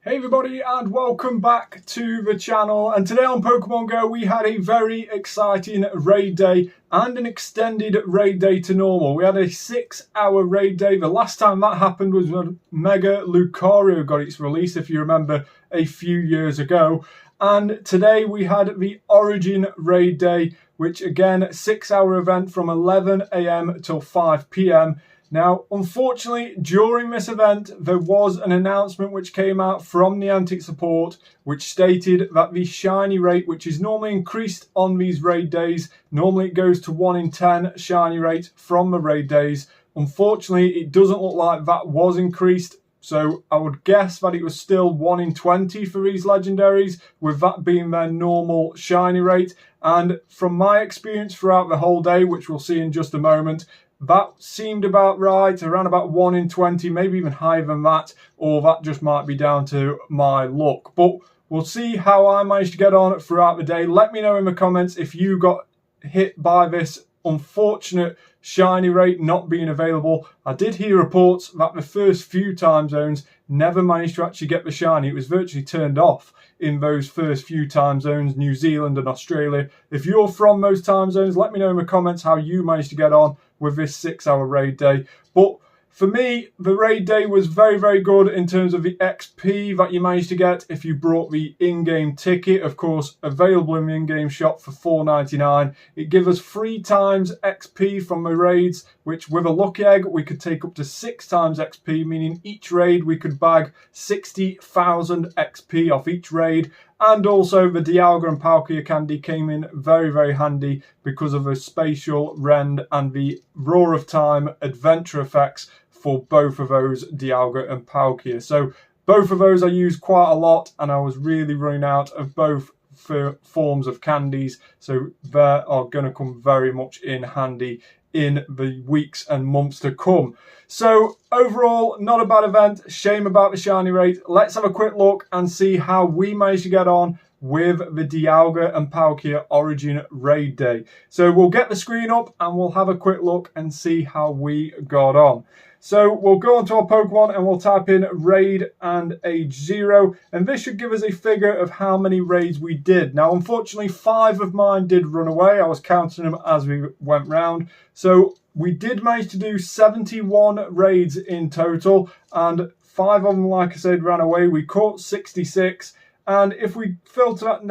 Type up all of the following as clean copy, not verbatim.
Hey everybody and welcome back to the channel, and today on Pokemon Go we had a very exciting raid day and an extended raid day to normal. We had a 6-hour raid day. The last time that happened was when Mega Lucario got its release, if you remember, a few years ago. And today we had the Origin raid day, which again, 6-hour event from 11 AM till 5 PM. Now, unfortunately, during this event, there was an announcement which came out from Niantic support, which stated that the shiny rate, which is normally increased on these raid days, normally it goes to 1 in 10 shiny rate from the raid days. Unfortunately, it doesn't look like that was increased. So I would guess that it was still 1 in 20 for these legendaries, with that being their normal shiny rate. And from my experience throughout the whole day, which we'll see in just a moment, that seemed about right, around about 1 in 20, maybe even higher than that, or that just might be down to my luck. But we'll see how I managed to get on throughout the day. Let me know in the comments if you got hit by this unfortunate shiny rate not being available. I did hear reports that the first few time zones never managed to actually get the shiny. It was virtually turned off in those first few time zones, New Zealand and Australia. If you're from those time zones, let me know in the comments how you managed to get on with this 6-hour raid day. But for me, the raid day was very, very good in terms of the XP that you managed to get if you brought the in-game ticket, of course, available in the in-game shop for $4.99. It gives us 3 times XP from the raids, which with a lucky egg, we could take up to 6 times XP, meaning each raid we could bag 60,000 XP off each raid. And also the Dialga and Palkia candy came in very, very handy because of the Spacial Rend and the Roar of Time adventure effects for both of those Dialga and Palkia. So both of those I used quite a lot, and I was really running out of both forms of candies. So they are going to come very much in handy in the weeks and months to come. So overall, not a bad event. Shame about the shiny rate. Let's have a quick look and see how we managed to get on with the Dialga and Palkia Origin raid day. So we'll get the screen up and we'll have a quick look and see how we got on. So we'll go onto our Pokemon and we'll type in raid and age 0, and this should give us a figure of how many raids we did. Now, unfortunately, 5 of mine did run away. I was counting them as we went round. So we did manage to do 71 raids in total, and 5 of them, like I said, ran away. We caught 66. And if we filter that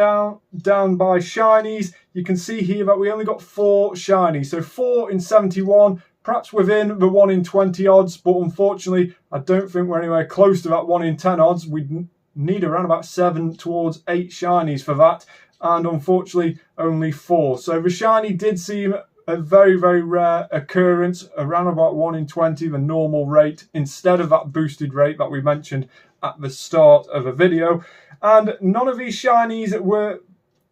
down by shinies, you can see here that we only got 4 shinies. So 4 in 71. Perhaps within the 1 in 20 odds, but unfortunately, I don't think we're anywhere close to that 1 in 10 odds. We'd need around about 7 towards 8 shinies for that, and unfortunately, only 4. So the shiny did seem a very, very rare occurrence, around about 1 in 20, the normal rate, instead of that boosted rate that we mentioned at the start of the video. And none of these shinies were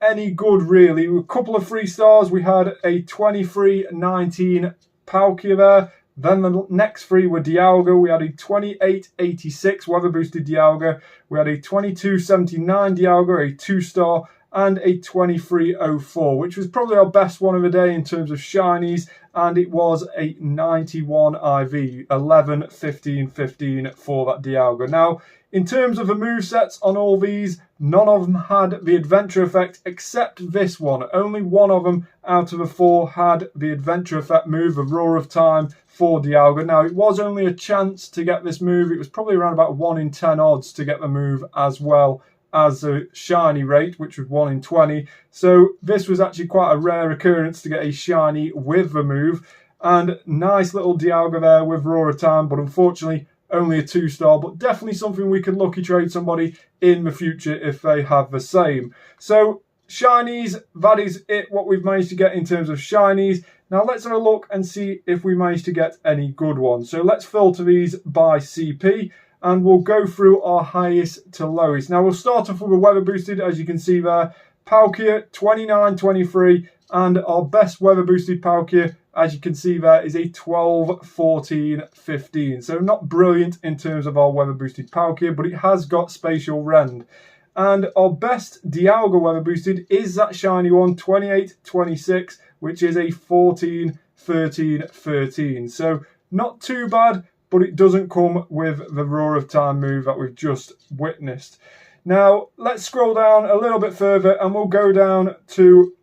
any good, really. A couple of 3 stars. We had a 23-19 Palkia there. Then the next 3 were Dialga. We had a 2886 weather boosted Dialga. We had a 2279 Dialga, a 2-star, and a 2304, which was probably our best one of the day in terms of shinies, and it was a 91 IV, 11, 15, 15 for that Dialga. Now, in terms of the movesets on all these, none of them had the adventure effect except this one. Only one of them out of the 4 had the adventure effect move, the Roar of Time for Dialga. Now, it was only a chance to get this move. It was probably around about 1 in 10 odds to get the move, as well as the shiny rate, which was 1 in 20. So this was actually quite a rare occurrence to get a shiny with the move. And nice little Dialga there with Roar of Time, but unfortunately, only a 2-star, but definitely something we could lucky trade somebody in the future if they have the same. So shinies, that is it, what we've managed to get in terms of shinies. Now let's have a look and see if we managed to get any good ones. So let's filter these by CP and we'll go through our highest to lowest. Now we'll start off with a weather boosted, as you can see there. Palkia 29-23, and our best weather boosted Palkia, as you can see there, is a 12-14-15. So not brilliant in terms of our weather boosted Palkia, but it has got Spacial Rend. And our best Dialga weather boosted is that shiny one, 28-26, which is a 14-13-13. So not too bad, but it doesn't come with the Roar of Time move that we've just witnessed. Now, let's scroll down a little bit further and we'll go down to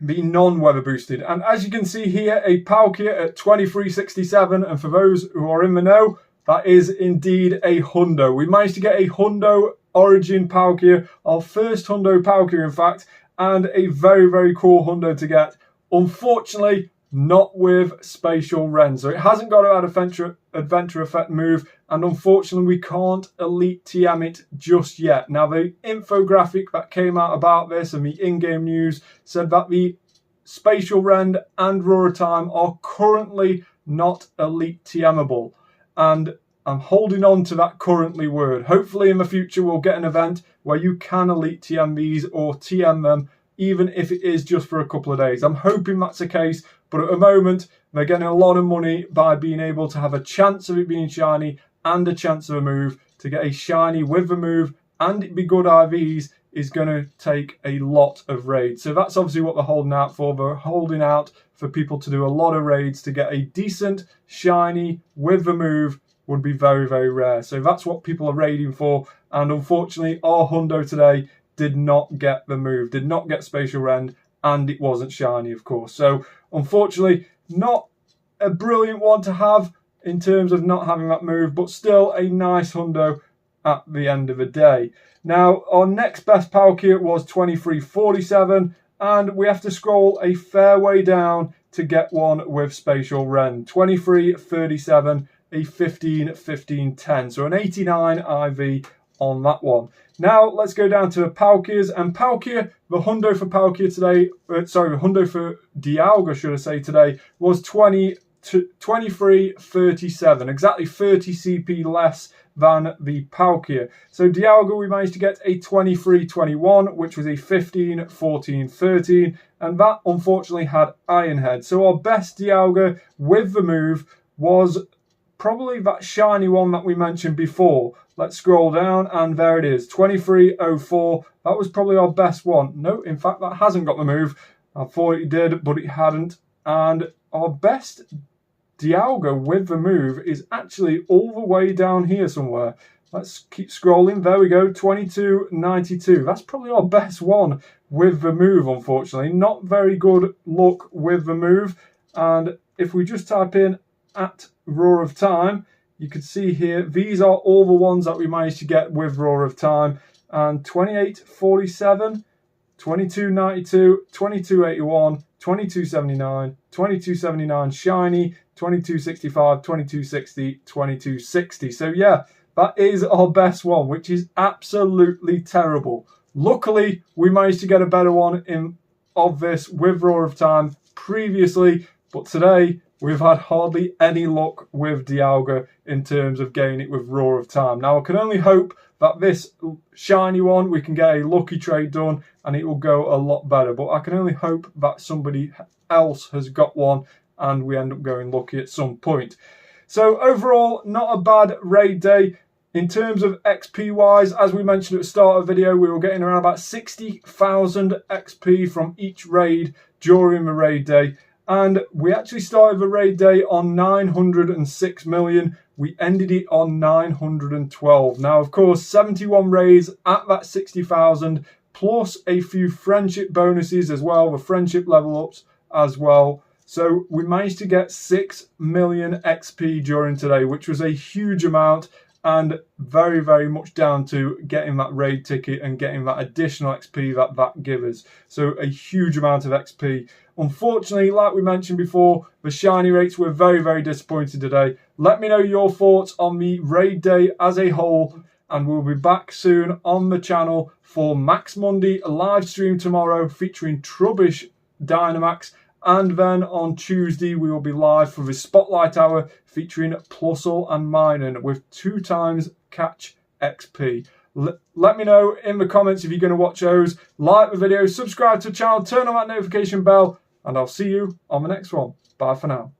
the non-weather boosted. And as you can see here, a Palkia at 2367. And for those who are in the know, that is indeed a Hundo. We managed to get a Hundo Origin Palkia, our first Hundo Palkia in fact, and a very, very cool Hundo to get. Unfortunately, not with Spacial Rend. So it hasn't got an adventure effect move, and unfortunately we can't Elite TM it just yet. Now the infographic that came out about this and the in-game news said that the Spacial Rend and Roar of Time are currently not Elite TMable. And I'm holding on to that currently word. Hopefully in the future we'll get an event where you can Elite TM these or TM them, even if it is just for a couple of days. I'm hoping that's the case, but at the moment they're getting a lot of money by being able to have a chance of it being shiny and a chance of a move. To get a shiny with the move and it be good IVs is going to take a lot of raids. So that's obviously what they're holding out for. They're holding out for people to do a lot of raids. To get a decent shiny with the move would be very, very rare. So that's what people are raiding for. And unfortunately, our Hundo today did not get the move, did not get Spacial Rend, and it wasn't shiny, of course. So unfortunately, not a brilliant one to have in terms of not having that move, but still a nice Hundo at the end of the day. Now, our next best Palkia was 2347, and we have to scroll a fair way down to get one with Spacial Rend. 2337, a 15-15-10, so an 89 IV on that one. Now let's go down to Palkias, and Palkia, the Hundo for Palkia today, the Hundo for Dialga should I say today, was 2337, exactly 30 CP less than the Palkia. So Dialga we managed to get a 2321, which was a 15-14-13, and that unfortunately had Iron Head. So our best Dialga with the move was probably that shiny one that we mentioned before. Let's scroll down and there it is, 2304. That was probably our best one. No, in fact that hasn't got the move. I thought it did, but it hadn't. And our best Dialga with the move is actually all the way down here somewhere. Let's keep scrolling. There we go, 2292. That's probably our best one with the move, unfortunately. Not very good luck with the move. And if we just type in at Roar of Time, you can see here, these are all the ones that we managed to get with Roar of Time. And 2847, 2292, 2281, 2279, 2279 shiny, 2265, 2260, 2260. So yeah, that is our best one, which is absolutely terrible. Luckily, we managed to get a better one of this with Roar of Time previously, but today we've had hardly any luck with Dialga in terms of getting it with Roar of Time. Now I can only hope that this shiny one we can get a lucky trade done and it will go a lot better, but I can only hope that somebody else has got one and we end up going lucky at some point. So overall, not a bad raid day. In terms of XP wise, as we mentioned at the start of the video, we were getting around about 60,000 XP from each raid during the raid day. And we actually started the raid day on 906 million. We ended it on 912. Now, of course, 71 raids at that 60,000, plus a few friendship bonuses as well, the friendship level ups as well. So we managed to get 6 million XP during today, which was a huge amount, and very, very much down to getting that raid ticket and getting that additional XP that gives us. So a huge amount of XP. Unfortunately, like we mentioned before, the shiny rates were very, very disappointing today. Let me know your thoughts on the raid day as a whole, and we'll be back soon on the channel for Max Monday, a live stream tomorrow featuring Trubbish Dynamax. And then on Tuesday, we will be live for the Spotlight Hour featuring Plusle and Minun with 2 times catch XP. Let me know in the comments if you're going to watch those. Like the video, subscribe to the channel, turn on that notification bell, and I'll see you on the next one. Bye for now.